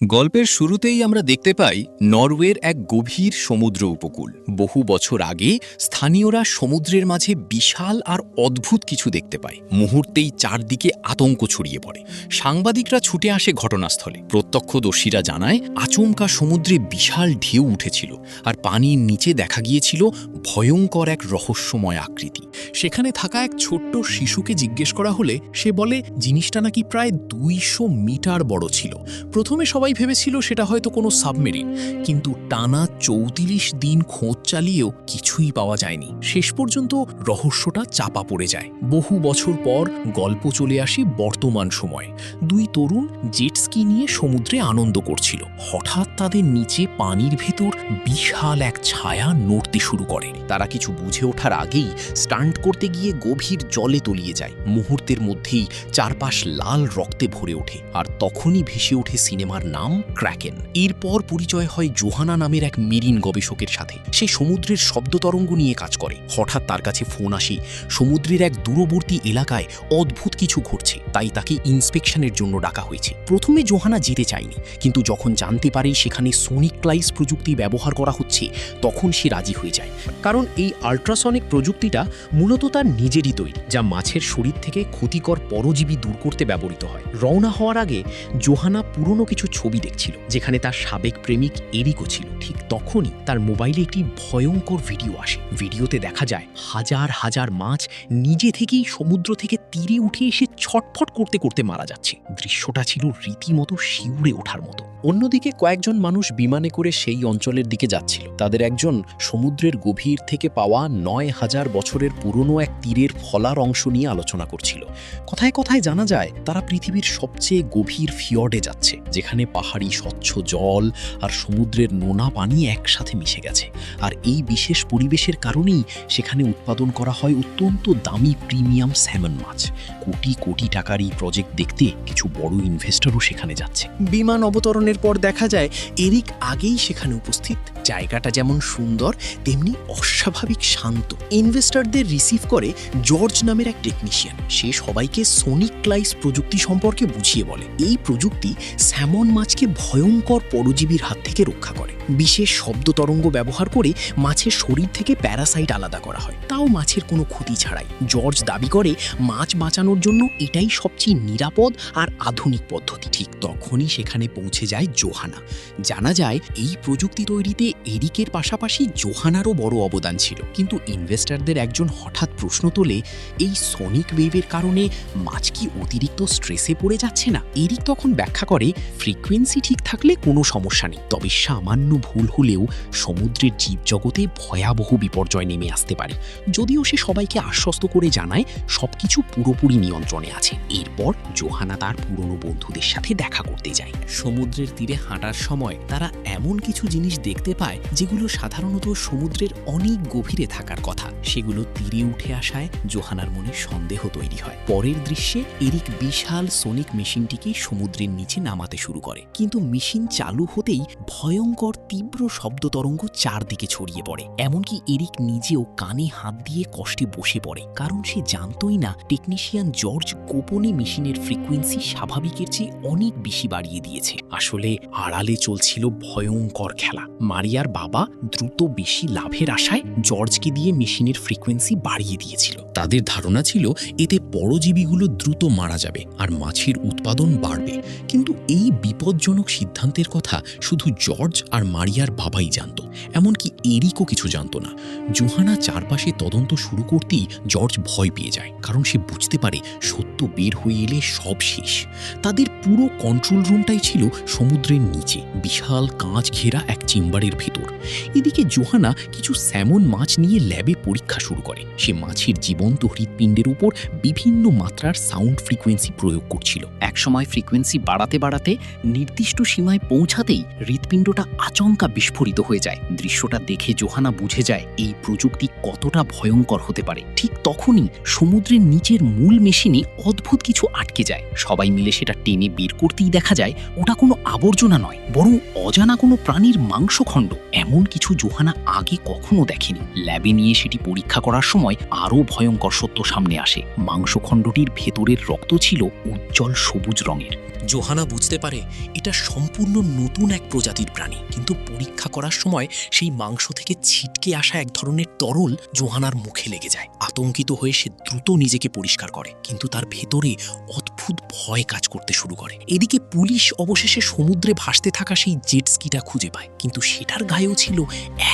গল্পের শুরুতেই আমরা দেখতে পাই নরওয়ের এক গভীর সমুদ্র উপকূল। বহু বছর আগে স্থানীয়রা সমুদ্রের মাঝে বিশাল আর অদ্ভুত কিছু দেখতে পায়। মুহূর্তেই চারদিকে আতঙ্ক ছড়িয়ে পড়ে। সাংবাদিকরা ছুটে আসে ঘটনাস্থলে। প্রত্যক্ষদর্শীরা জানায় আচমকা সমুদ্রে বিশাল ঢেউ উঠেছিল আর পানির নিচে দেখা গিয়েছিল ভয়ঙ্কর এক রহস্যময় আকৃতি। সেখানে থাকা এক ছোট্ট শিশুকে জিজ্ঞেস করা হলে সে বলে জিনিসটা নাকি প্রায় 200 মিটার বড় ছিল। প্রথমে সবাই ভেবেছিল সেটা হয়তো কোনো সাবমেরিন, কিন্তু টানা 34 দিন খোঁজ চালিয়েও কিছুই পাওয়া যায়নি। শেষ পর্যন্ত রহস্যটা চাপা পড়ে যায়। বহু বছর পর গল্প চলে আসে বর্তমান সময়ে। দুই তরুণ জেটস্কি নিয়ে সমুদ্রে আনন্দ করছিল। হঠাৎ তাদের নিচে পানির ভেতর বিশাল এক ছায়া নড়তে শুরু করে। তারা কিছু বুঝে ওঠার আগেই স্টান্ট করতে গিয়ে গভীর জলে তলিয়ে যায়। মুহূর্তের মধ্যেই চারপাশ লাল রক্তে ভরে ওঠে, আর তখনই ভেসে ওঠে সিনেমার নাম ক্র্যাকেন। এরপর পরিচয় হয় জোহানা নামের এক মেরিন গবেষকের সাথে। সে সমুদ্রের শব্দতরঙ্গ নিয়ে কাজ করে। হঠাৎ তার কাছে ফোন আসে সমুদ্রের এক দূরবর্তী এলাকায় অদ্ভুত কিছু ঘটছে, তাই তাকে ইন্সপেকশনের জন্য ডাকা হয়েছে। প্রথমে জোহানা যেতে চায়নি, কিন্তু যখন জানতে পারে সেখানে সোনিক ক্লাইস প্রযুক্তি ব্যবহার করা হচ্ছে তখন সে রাজি হয়ে যায়। কারণ এই আল্ট্রাসনিক প্রযুক্তিটা মূলত তার নিজেরই তৈরি, যা মাছের শরীর থেকে ক্ষতিকর পরজীবী দূর করতে ব্যবহৃত হয়। রওনা হওয়ার আগে জোহানা পুরনো কিছু ছবি দেখছিল, যেখানে তার সাবেক প্রেমিক এরিকও ছিল। ঠিক তখনই তার মোবাইলে একটি ভয়ঙ্কর ভিডিও আসে। ভিডিওতে দেখা যায় হাজার হাজার মাছ নিজে থেকেই সমুদ্র থেকে তীরে উঠে এসে ছটফট করতে করতে মারা যাচ্ছে। দৃশ্যটা ছিল রীতিমতো শিউরে ওঠার মতো। অন্যদিকে কয়েকজন মানুষ বিমানে করে সেই অঞ্চলের দিকে যাচ্ছিল। তাদের একজন সমুদ্রের গভীর থেকে পাওয়া 9000 বছরের পুরনো এক তীরের ফলার অংশ নিয়ে আলোচনা করছিল। কথায় কথায় জানা যায় তারা পৃথিবীর সবচেয়ে গভীর ফিয়র্ডে যাচ্ছে, যেখানে পাহাড়ি স্বচ্ছ জল আর সমুদ্রের নোনা পানি একসাথে মিশে গেছে। আর এই বিশেষ পরিবেশের কারণেই সেখানে উৎপাদন করা হয় অত্যন্ত দামি প্রিমিয়াম স্যামন মাছ। কোটি কোটি টাকার এই প্রজেক্ট দেখতে কিছু বড় ইনভেস্টরও সেখানে যাচ্ছে। বিমান অবতরণের পর দেখা যায় এরিক আগেই সেখানে উপস্থিত। জায়গাটা যেমন সুন্দর তেমনি অস্বাভাবিক শান্ত। ইনভেস্টরদের রিসিভ করে জর্জ নামের এক টেকনিশিয়ান। সে সবাইকে সোনিক ক্লাইস প্রযুক্তি সম্পর্কে বুঝিয়ে বলে। এই প্রযুক্তি স্যামন মাছকে ভয়ঙ্কর পরজীবীর হাত থেকে রক্ষা করে। বিশেষ শব্দ তরঙ্গ ব্যবহার করে মাছের শরীর থেকে প্যারাসাইট আলাদা করা হয়, তাও মাছের কোনো ক্ষতি ছাড়াই। জর্জ দাবি করে মাছ বাঁচানোর জন্য এটাই সবচেয়ে নিরাপদ আর আধুনিক পদ্ধতি। ঠিক তখনই সেখানে পৌঁছে যায় জোহানা। জানা যায় এই প্রযুক্তি তৈরিতে এরিকের পাশাপাশি জোহানারও বড় অবদান ছিল। কিন্তু ইনভেস্টরদের একজন হঠাৎ প্রশ্ন তোলে, এই সোনিক ওয়েভের কারণে মাছ কি অতিরিক্ত স্ট্রেসে পড়ে যাচ্ছে না? এরিক তখন ব্যাখ্যা করে ফ্রিকোয়েন্সি ঠিক থাকলে কোনো সমস্যা নেই, তবে সামান্য ভুল হলেও সমুদ্রের জীবজগতে ভয়াবহ বিপর্যয় নেমে আসতে পারে। যদিও সে সবাইকে আশ্বস্ত করে জানায় সবকিছু পুরোপুরি নিয়ন্ত্রণে আছে। এরপর জোহানা তার পুরনো বন্ধুদের সাথে দেখা করতে যায়। সমুদ্রের তীরে হাঁটার সময় তারা এমন কিছু জিনিস দেখতে পায় যেগুলো সাধারণত সমুদ্রের অনেক গভীরে থাকার কথা। সেগুলো তীরে উঠে আসায় জোহানার মনে সন্দেহ তৈরি হয়। পরের দৃশ্যে এরিক বিশাল সোনিক মেশিনটিকে সমুদ্রের নিচে নামাতে শুরু করে, কিন্তু মেশিন চালু হতেই ভয়ঙ্কর তীব্র শব্দ তরঙ্গ চারদিকে ছড়িয়ে পড়ে। এমনকি এরিক নিজেও কানে হাত দিয়ে কষ্টে বসে পড়ে, কারণ সে জানতই না টেকনিশিয়ান জর্জ গোপনে মেশিনের ফ্রিকোয়েন্সি স্বাভাবিকের চেয়ে অনেক বেশি বাড়িয়ে দিয়েছে। আসলে আড়ালে চলছিল ভয়ঙ্কর খেলা। মারিয়ার বাবা দ্রুত বেশি লাভের আশায় জর্জকে দিয়ে মেশিনের ফ্রিকোয়েন্সি বাড়িয়ে দিয়েছিল। তাদের ধারণা ছিল এতে পরজীবীগুলো দ্রুত মারা যাবে আর মাছের উৎপাদন বাড়বে। কিন্তু এই বিপজ্জনক সিদ্ধান্তের কথা শুধু জর্জ আর মারিয়ার বাবাই জানত, এমনকি এরিকও কিছু জানত না। জোহানা চারপাশে তদন্ত শুরু করতেই জর্জ ভয় পেয়ে যায়, কারণ সে বুঝতে পারে সত্য বের হয়ে এলে সব শেষ। তাদের পুরো কন্ট্রোল রুমটাই ছিল সমুদ্রের নিচে, বিশাল কাঁচ ঘেরা এক চেম্বারের ভেতর। এদিকে জোহানা কিছু স্যামন মাছ নিয়ে ল্যাবে পরীক্ষা শুরু করে। সে মাছের জীবন্ত হৃৎপিণ্ডের উপর বিভিন্ন মাত্রার সাউন্ড ফ্রিকোয়েন্সি প্রয়োগ করছিল। একসময় ফ্রিকোয়েন্সি বাড়াতে বাড়াতে নির্দিষ্ট সীমায় পৌঁছাতেই হৃৎপিণ্ডটা আচমকা বিস্ফোরিত হয়ে যায়। দৃশ্যটা দেখে জোহানা বুঝে যায় এই প্রযুক্তি কতটা ভয়ঙ্কর হতে পারে। ঠিক তখনই সমুদ্রের নিচের মূল মেশিনে অদ্ভুত কিছু আটকে যায়। সবাই মিলে সেটা টেনে বের করতেই দেখা যায় ওটা কোনো আবর্জনা নয়, বরং অজানা কোনো প্রাণীর মাংসখণ্ড। এমন কিছু জোহানা আগে কখনো দেখেনি। ল্যাবে নিয়ে সেটি পরীক্ষা করার সময় আরও ভয়ঙ্কর সত্য সামনে আসে। মাংসখণ্ডটির ভেতরের রক্ত ছিল উজ্জ্বল সবুজ রঙের। জোহানা বুঝতে পারে এটা সম্পূর্ণ নতুন এক প্রজাতির প্রাণী, কিন্তু পরীক্ষা করার সময় সেই মাংস থেকে ছিটকে আসা এক ধরনের তরল জোহানার মুখে লেগে যায়। আতঙ্কিত হয়ে সে দ্রুত নিজেকে পরিষ্কার করে, কিন্তু তার ভেতরে অদ্ভুত ভয় কাজ করতে শুরু করে। এদিকে পুলিশ অবশেষে সমুদ্রে ভাসতে থাকা সেই জেট স্কিটা খুঁজে পায়, কিন্তু সেটার গায়েও ছিল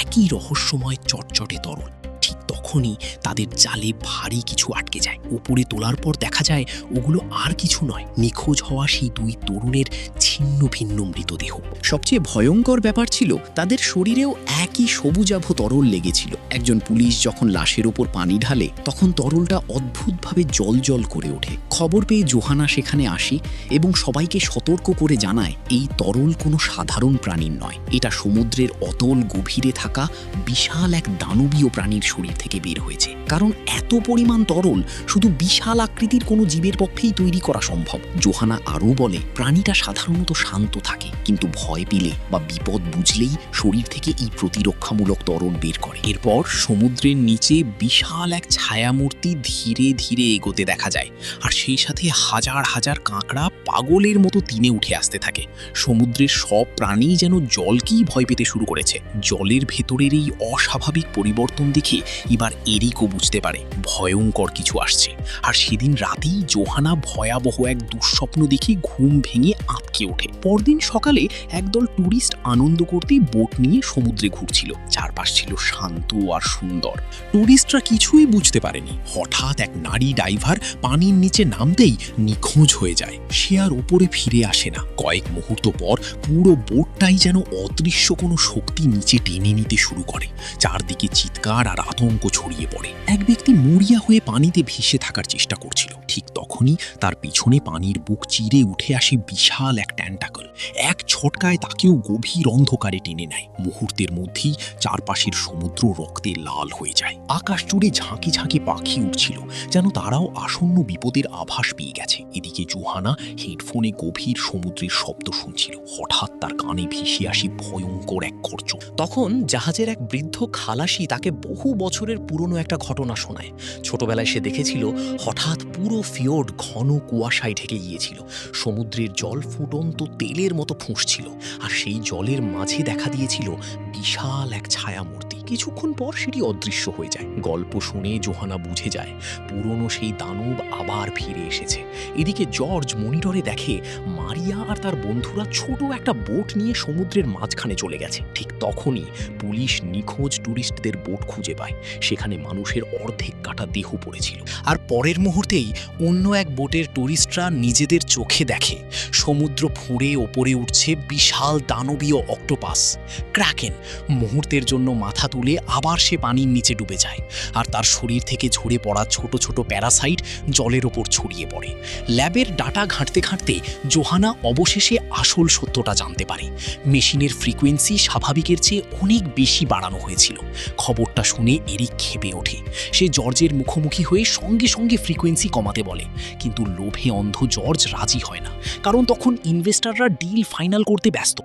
একই রহস্যময় চটচটে তরল। ঠিক তখনই তাদের জালে ভারী কিছু আটকে যায়। উপরে তোলার পর দেখা যায় ওগুলো আর কিছু নয়, নিখোঁজ হওয়া সেই দুই তরুণের ছিন্ন ভিন্ন মৃতদেহ। সবচেয়ে ভয়ঙ্কর ব্যাপার ছিল তাদের শরীরেও একই সবুজাভ তরল লেগেছিল। একজন পুলিশ যখন লাশের ওপর পানি ঢালে তখন তরলটা অদ্ভুতভাবে জল করে ওঠে। খবর পেয়ে জোহানা সেখানে আসে এবং সবাইকে সতর্ক করে জানায় এই তরল কোনো সাধারণ প্রাণীর নয়, এটা সমুদ্রের অতল গভীরে থাকা বিশাল এক দানবীয় প্রাণীর শরীর থেকে বের হয়েছে। কারণ এত পরিমাণ তরল শুধু বিশাল আকৃতির কোনো জীবের পক্ষেই তৈরি করা সম্ভব। জোহানা আরও বলে প্রাণীটা সাধারণত শান্ত থাকে, কিন্তু ভয় পেলে বা বিপদ বুঝলেই শরীর থেকে এই প্রতিরক্ষামূলক তরল বের করে। এরপর সমুদ্রের নিচে বিশাল এক ছায়ামূর্তি ধীরে ধীরে এগোতে দেখা যায়, আর সেই সাথে হাজার হাজার কাঁকড়া পাগলের মতো তিনে উঠে আসতে থাকে। সমুদ্রের সব প্রাণী যেন জলকেই ভয় পেতে শুরু করেছে। জলের ভেতরের এই অস্বাভাবিক পরিবর্তন দেখে এবার এরিকও বুঝতে পারে ভয়ঙ্কর কিছু আসছে। আর সেদিন রাতেই জোহানা ভয়াবহ এক দুঃস্বপ্ন দেখে ঘুম ভেঙে আঁতকে ওঠে। পরদিন সকালে একদল ট্যুরিস্ট আনন্দ করতে বোট নিয়ে সমুদ্রে ঘুরছিল। চারপাশ ছিল শান্ত আর সুন্দর। ট্যুরিস্টরা কিছুই বুঝতে পারেনি। হঠাৎ এক নারী ডাইভার পানির নিচে নামতেই নিখোঁজ হয়ে যায়। সে আর উপরে ফিরে আসে না। কয়েক মুহূর্ত পর পুরো বোটটাই যেন অদৃশ্য কোনো শক্তি নিচে টেনে নিতে শুরু করে। চারদিকে চিৎকার আর আতঙ্ক ছড়িয়ে পড়ে। এক ব্যক্তি মরিয়া হয়ে পানিতে ভেসে থাকার চেষ্টা করছিল। ঠিক তখনই তার পিছনে পানির বুক চিরে উঠে আসে বিশাল এক ট্যান্টাকল। এক ছটকায় তাকেও গভীর অন্ধকারে টেনে নেয়। মুহূর্তের মধ্যেই চারপাশের সমুদ্র রক্তে লাল হয়ে যায়। আকাশ জুড়ে ঝাঁকে ঝাঁকে পাখি উঠছিল, যেন তারাও আসন্ন বিপদের আভাস পেয়ে গেছে। এদিকে জোহানা হেডফোনে গভীর সমুদ্রের শব্দ শুনছিল। হঠাৎ তার কানে ভেসে আসে ভয়ঙ্কর এক গর্জন। তখন জাহাজের এক বৃদ্ধ খালাসি তাকে বহু বছরের পুরনো একটা ঘটনা শোনায়। ছোটবেলায় সে দেখেছিল হঠাৎ পুরো ফিওর্ড ঘন কুয়াশায় ঢেকে গিয়েছিল। সমুদ্রের জল ফুটন্ত তেলের মতো ফুঁসছিল, আর সেই জলের মাঝে দেখা দিয়েছিল বিশাল এক ছায়ামূর্তি। কিছুক্ষণ পর সেটি অদৃশ্য হয়ে যায়। গল্প শুনে জোহানা বুঝে যায় পুরনো সেই দানব আবার ফিরে এসেছে। এদিকে জর্জ মনিটরে দেখে মারিয়া আর তার বন্ধুরা ছোট একটা বোট নিয়ে সমুদ্রের মাঝখানে চলে গেছে। ঠিক তখনই পুলিশ নিখোঁজ ট্যুরিস্টদের বোট খুঁজে পায়। সেখানে মানুষের অর্ধেক কাটা দেহ পড়েছিল। আর পরের মুহূর্তেই অন্য এক বোটের টুরিস্টরা নিজেদের চোখে দেখে সমুদ্র ফুঁড়ে ওপরে উঠছে বিশাল দানবীয় অক্টোপাস ক্র্যাকেন। মুহূর্তের জন্য মাথা তুলে আবার সে পানির নিচে ডুবে যায়, আর তার শরীর থেকে ঝরে পড়া ছোট ছোট প্যারাসাইট জলের ওপর ছড়িয়ে পড়ে। ল্যাবের ডাটা ঘাঁটতে ঘাঁটতে জোহানা অবশেষে আসল সত্যটা জানতে পারে। মেশিনের ফ্রিকোয়েন্সি স্বাভাবিকের চেয়ে অনেক বেশি বাড়ানো হয়েছিল। খবরটা শুনে এরিক ক্ষেপে ওঠে। সে জর্জের মুখোমুখি হয়ে সঙ্গে সঙ্গে ফ্রিকোয়েন্সি কমাতে বলে, কিন্তু লোভে অন্ধ জর্জ রাজি হয় না, কারণ তখন ইনভেস্টররা ডিল ফাইনাল করতে ব্যস্ত।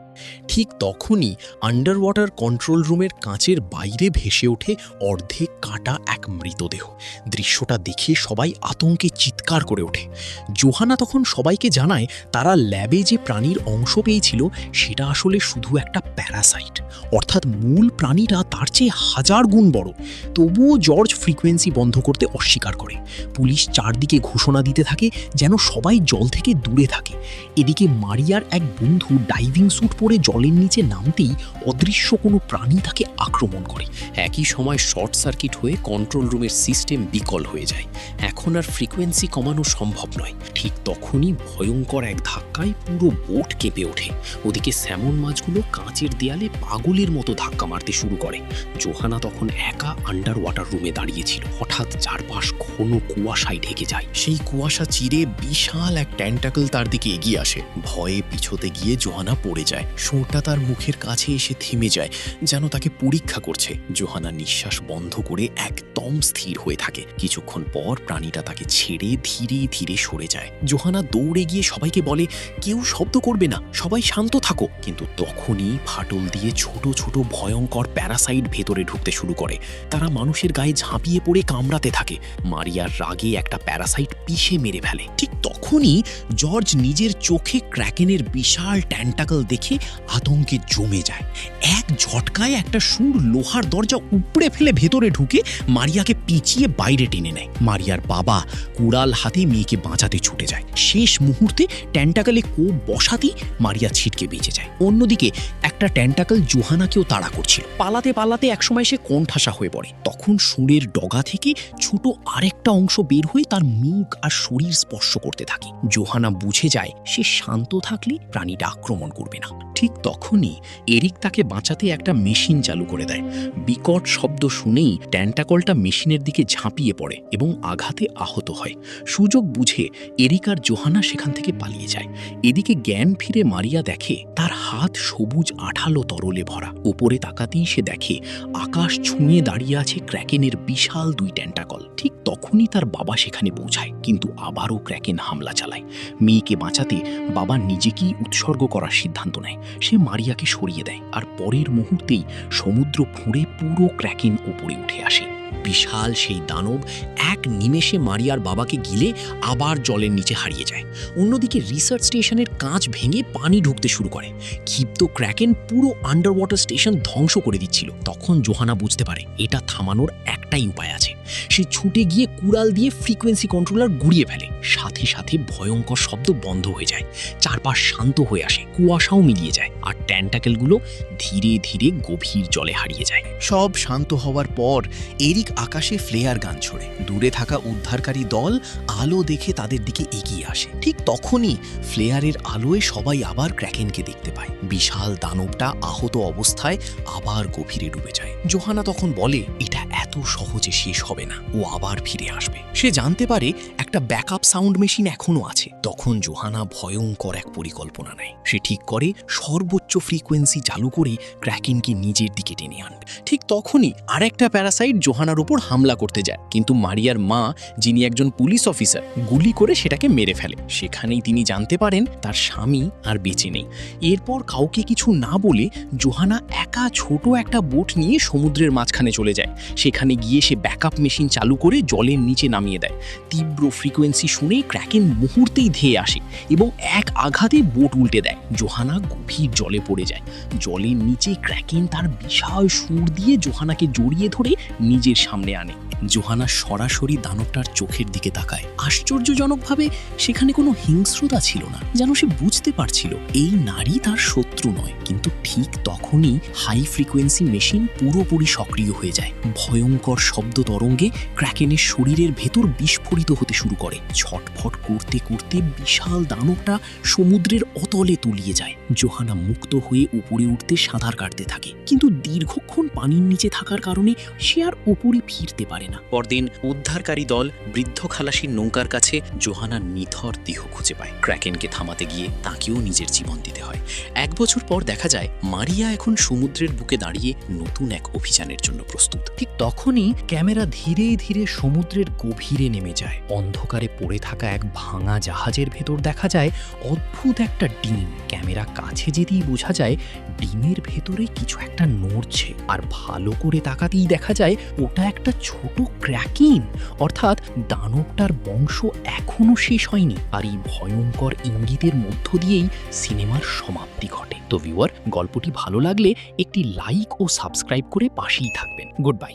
ঠিক তখনই আন্ডার ওয়াটার কন্ট্রোল রুমের কাঁচের বাইরে ভেসে ওঠে অর্ধেক কাটা এক মৃতদেহ। দৃশ্যটা দেখে সবাই আতঙ্কে চিৎকার করে ওঠে। জোহানা তখন সবাইকে জানায় তারা ল্যাবে যে প্রাণীর অংশ পেয়েছিল সেটা আসলে শুধু একটা প্যারাসাইট, অর্থাৎ মূল প্রাণীটা তার চেয়ে 1000 গুণ বড়। তবুও জর্জ ফ্রিকোয়েন্সি বন্ধ করতে অস্বীকার করে। পুলিশ চারদিকে ঘোষণা দিতে থাকে যেন সবাই জল থেকে দূরে থাকে। এদিকে মারিয়ার এক বন্ধু ডাইভিং স্যুট পরে জলের নিচে নামতেই অদৃশ্য কোনো প্রাণী তাকে আক্রমণ করে। একই সময় শর্ট সার্কিট হয়ে কন্ট্রোল রুমের সিস্টেম বিকল হয়ে যায়। এখন আর ফ্রিকোয়েন্সি কমানো সম্ভব নয়। ঠিক তখনই ভয়ঙ্কর এক ধাক্কায় পুরো বোট কেঁপে ওঠে। ওদিকে স্যামন মাছগুলো কাঁচের দেয়ালে পাগলের মতো ধাক্কা মারতে শুরু করে। জোহানা তখন একা আন্ডার ওয়াটার রুমে দাঁড়িয়েছিল। হঠাৎ চারপাশ ঘন কুয়াশায় ঢেকে যায়। সেই কুয়াশা চিরে বিশাল এক ট্যান্টাকল তার দিকে এগিয়ে আসে। ভয়ে পিছোতে গিয়ে জোহানা পড়ে যায়। সুরটা তার মুখের কাছে এসে থেমে যায়, যেন তাকে পরীক্ষা করছে। আছে। জোহানা নিঃশ্বাস বন্ধ করে একদম স্থির হয়ে থাকে। কিছুক্ষণ পর প্রাণীটা তাকে ছেড়ে ধীরে ধীরে সরে যায়। জোহানা দৌড়ে গিয়ে সবাইকে বলে, কেউ শব্দ করবে না, সবাই শান্ত থাকো। কিন্তু তখনই ফাটল দিয়ে ছোট ছোট ভয়ঙ্কর প্যারাসাইট ভেতরে ঢুকতে শুরু করে। তারা মানুষের গায়ে ঝাঁপিয়ে পড়ে কামড়াতে থাকে। মারিয়ার রাগে একটা প্যারাসাইট পিষে মেরে ফেলে। ঠিক তখনই জর্জ নিজের চোখে ক্র্যাকেনের বিশাল ট্যান্টাকল দেখে আতঙ্কে জমে যায়। এক ঝটকায় একটা সুর লোহার দরজা উপড়ে ফেলে ভেতরে ঢুকে মারিয়াকে পিছিয়ে বাইরে টেনে নেয়। মারিয়ার বাবা কুড়াল হাতে মেয়েকে বাঁচাতে ছুটে যায়। শেষ মুহূর্তে ট্যান্টাকলে কোপ বসাতেই মারিয়া ছিটকে বেঁচে যায়। অন্যদিকে একটা ট্যান্টাকল জোহানাকেও তাড়া করছিল। পালাতে পালাতে একসময় সে কোণঠাসা হয়ে পড়ে। তখন সুরের ডগা থেকে ছোট আরেকটা অংশ বের হয়ে তার মুখ আর শরীর স্পর্শ করতে থাকে। জোহানা বুঝে যায় সে শান্ত থাকলে প্রাণীটা আক্রমণ করবে না। ঠিক তখনই এরিক তাকে বাঁচাতে একটা মেশিন চালু করে দেয়। বিকট শব্দ শুনেই ট্যান্টাকলটা মেশিনের দিকে ঝাঁপিয়ে পড়ে এবং আঘাতে আহত হয়। সুযোগ বুঝে এরিক আর জোহানা সেখান থেকে পালিয়ে যায়। এদিকে জ্ঞান ফিরে মারিয়া দেখে তার হাত সবুজ আঠালো তরলে ভরা। উপরে তাকাতেই সে দেখে আকাশ ছুঁয়ে দাঁড়িয়ে আছে ক্র্যাকেনের বিশাল দুই ট্যান্টাকল। ঠিক তখনই তার বাবা সেখানে পৌঁছায়, কিন্তু আবারও ক্র্যাকেন হামলা চালায়। মেয়েকে বাঁচাতে বাবা নিজেকেই উৎসর্গ করার সিদ্ধান্ত নেয়। সে মারিয়াকে সরিয়ে দেয়, আর পরের মুহূর্তেই সমুদ্র ফুঁড়ে পুরো ক্র্যাকেন উপরে উঠে আসে। বিশাল সেই দানব এক নিমেষে মারিয়ার বাবাকে গিলে আবার জলের নিচে হারিয়ে যায়। অন্যদিকে রিসার্চ স্টেশনের কাঁচ ভেঙে পানি ঢুকতে শুরু করে। ক্ষিপ্ত ক্র্যাকেন পুরো আন্ডার ওয়াটার স্টেশন ধ্বংস করে দিচ্ছিল। তখন জোহানা বুঝতে পারে এটা থামানোর একটাই উপায় আছে। সে ছুটে গিয়ে কুড়াল দিয়ে ফ্রিকোয়েন্সি কন্ট্রোলার ঘুরিয়ে ফেলে। সাথে সাথে ভয়ঙ্কর শব্দ বন্ধ হয়ে যায়। চারপাশ শান্ত হয়ে আসে, কুয়াশাও মিলিয়ে যায়, আর ট্যান্টাকেলগুলো ধীরে ধীরে গভীর জলে হারিয়ে যায়। সব শান্ত হওয়ার পর এরিক আকাশে ফ্লেয়ার গান ছোড়ে। দূরে থাকা উদ্ধারকারী দল আলো দেখে তাদের দিকে এগিয়ে আসে। ঠিক তখনই ফ্লেয়ারের আলোয় সবাই আবার ক্র্যাকেনকে দেখতে পায়। বিশাল দানবটা আহত অবস্থায় আবার গভীরে ডুবে যায়। জোহানা তখন বলে এটা এত সহজে শেষ হবে না, ও আবার ফিরে আসবে। সে জানতে পারে একটা ব্যাকআপ সাউন্ড মেশিন এখনো আছে। তখন জোহানা ভয়ঙ্কর এক পরিকল্পনা নেয়। সে ঠিক করে সর্বোচ্চ ফ্রিকোয়েন্সি চালু করে ক্র্যাকেনকে নিজের দিকে টেনে আনবে। ঠিক তখনই আরেকটা প্যারাসাইট জোহানার উপর হামলা করতে যায়, কিন্তু মারিয়ার মা, যিনি একজন পুলিশ অফিসার, গুলি করে সেটাকে মেরে ফেলে। সেখানেই তিনি জানতে পারেন তার স্বামী আর বেঁচে নেই। এরপর কাউকে কিছু না বলে জোহানা একা ছোট একটা বোট নিয়ে সমুদ্রের মাঝখানে চলে যায়। সেখানে গিয়ে সে ব্যাকআপ মেশিন চালু করে জলের নিচে নামিয়ে দেয়। তীব্র ফ্রিকোয়েন্সি শুনে ক্র্যাকেন মুহূর্তেই ধেয়ে আসে এবং এক আঘাতে বোট উল্টে দেয়। জোহানা গভীর জলে পড়ে যায়। জলের নিচে ক্র্যাকেন তার বিশাল সুর দিয়ে জোহানাকে জড়িয়ে ধরে নিজের সামনে আনে। জোহানা সরাসরি দানবটার চোখের দিকে তাকায়। আশ্চর্যজনকভাবে সেখানে কোনো হিংস্রতা ছিল না, যেন সে বুঝতে পারছিল এই নারী তার শত্রু নয়। কিন্তু ঠিক তখনই হাই ফ্রিকোয়েন্সি মেশিন পুরোপুরি সক্রিয় হয়ে যায়। ভয়ঙ্কর শব্দ তরঙ্গে ক্র্যাকেনের শরীরের ভেতর বিস্ফোরিত হতে শুরু করে। ছটফট করতে করতে বিশাল দানবটা সমুদ্রের অতলে তলিয়ে যায়। জোহানা মুক্ত হয়ে উপরে উঠতে সাঁতার কাটতে থাকে, কিন্তু দীর্ঘক্ষণ পানির নিচে থাকার কারণে সে আর উপরে ফিরতে পারে না। পরদিন উদ্ধারকারী দল বৃদ্ধ খালাসির নৌকার কাছে জোহানার নিথর দেহ খুঁজে পায়। ক্র্যাকেনকে থামাতে গিয়ে তাকেও নিজের জীবন দিতে হয়। 1 বছর পর দেখা যায় মারিয়া এখন সমুদ্রের বুকে দাঁড়িয়ে নতুন এক অভিযানের জন্য প্রস্তুত। ঠিক তখনই ক্যামেরা ধীরে ধীরে সমুদ্রের গভীরে নেমে যায়। অন্ধকারে পড়ে থাকা এক ভাঙা জাহাজের ভেতর দেখা যায় অদ্ভুত একটা ডিম। ক্যামেরা কাছে যেতেই বোঝা যায় ডিমের ভেতরে কিছু একটা নড়ছে, আর ভালো করে তাকাতেই দেখা যায় ওটা একটা ছোট ক্র্যাকেন। অর্থাৎ দানবটার বংশ এখনো শেষ হয়নি। আর এই ভয়ঙ্কর ইঙ্গিতের মধ্য দিয়েই সিনেমার সমাপ্তি ঘটে। তো ভিউয়ার, গল্পটি ভালো লাগলে একটি লাইক ও সাবস্ক্রাইব করে পাশেই থাকবেন। Good bye.